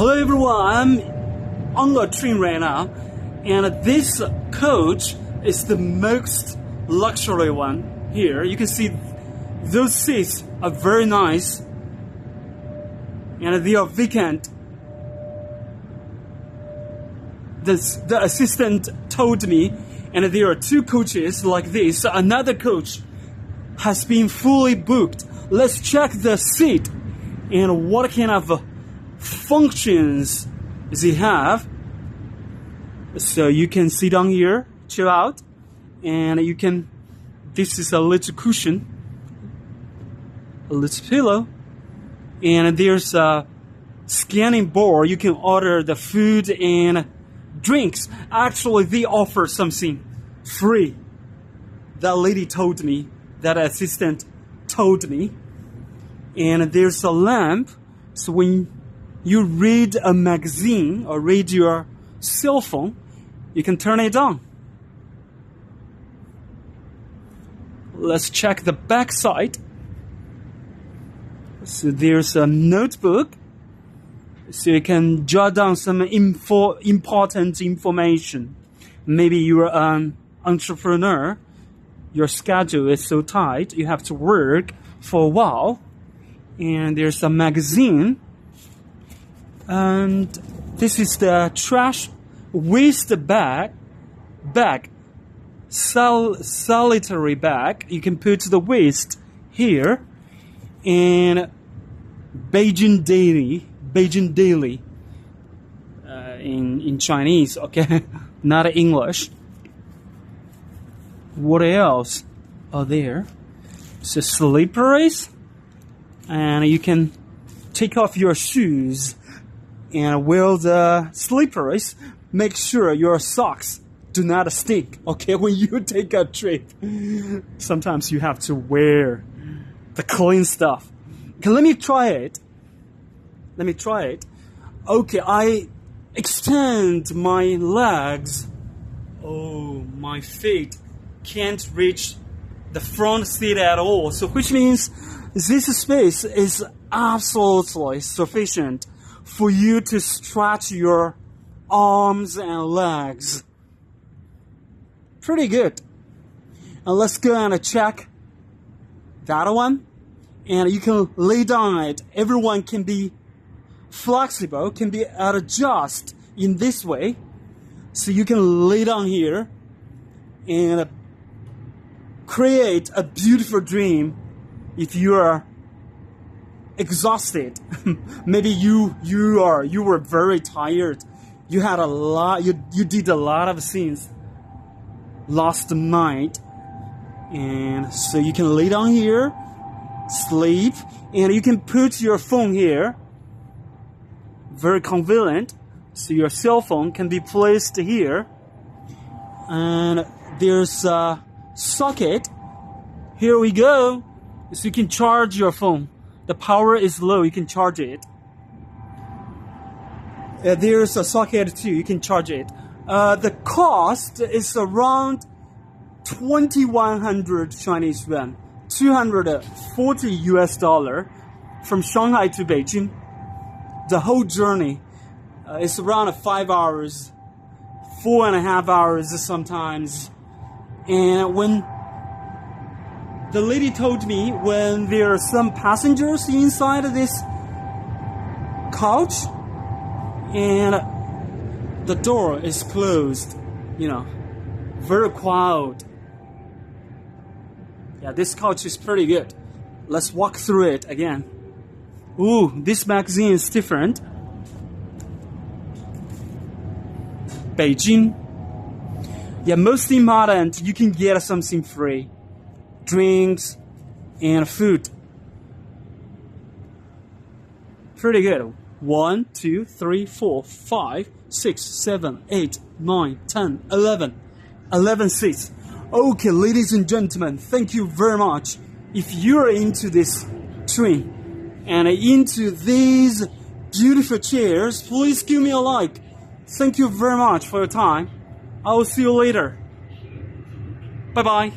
Hello everyone, I'm on a train right now, and this coach is the most luxury one here. You can see those seats are very nice, and they are vacant. The assistant told me, and there are two coaches like this. Another coach has been fully booked. Let's check the seat and what kind of functions does it have. So you can sit down here, chill out, and you can, this is a little cushion, a little pillow, and there's a scanning board. You can order the food and drinks. Actually, they offer something free. That lady told me, that assistant told me. And there's a lamp, so when you read a magazine or read your cell phone, you can turn it on. Let's check the back side. So there's a notebook, so you can jot down some important information. Maybe you're an entrepreneur, your schedule is so tight, you have to work for a while, and there's a magazine. And this is the trash waste bag, solitary bag. You can put the waste here. And Beijing Daily, in Chinese, okay, not English. What else are there? So slippers, and you can take off your shoes and wear the slippers. Make sure your socks do not stink, okay, when you take a trip. Sometimes you have to wear the clean stuff. Okay, let me try it. Okay, I extend my legs. Oh, my feet can't reach the front seat at all. So which means this space is absolutely sufficient for you to stretch your arms and legs. Pretty good. And let's go and check that one. And you can lay down it. Everyone can be flexible, can be adjust in this way. So you can lay down here and create a beautiful dream if you are exhausted. Maybe you were very tired. You had a lot, you did a lot of things last night. And so you can lay down here, sleep, and you can put your phone here. Very convenient. So your cell phone can be placed here. And there's a socket. Here we go. So you can charge your phone. The power is low, you can charge it. There's a socket too, you can charge it. The cost is around 2,100 Chinese yuan, $240 from Shanghai to Beijing. The whole journey is around 5 hours, 4.5 hours sometimes. And when the lady told me, when there are some passengers inside of this couch and the door is closed, very quiet. Yeah, this couch is pretty good. Let's walk through it again. Ooh, this magazine is different. Beijing. Yeah, most important, you can get something free. Drinks and food. Pretty good. 1, 2, 3, 4, 5, 6, 7, 8, 9, 10, 11. 11 seats. Okay, ladies and gentlemen, thank you very much. If you're into this train and into these beautiful chairs, please give me a like. Thank you very much for your time. I will see you later. Bye-bye.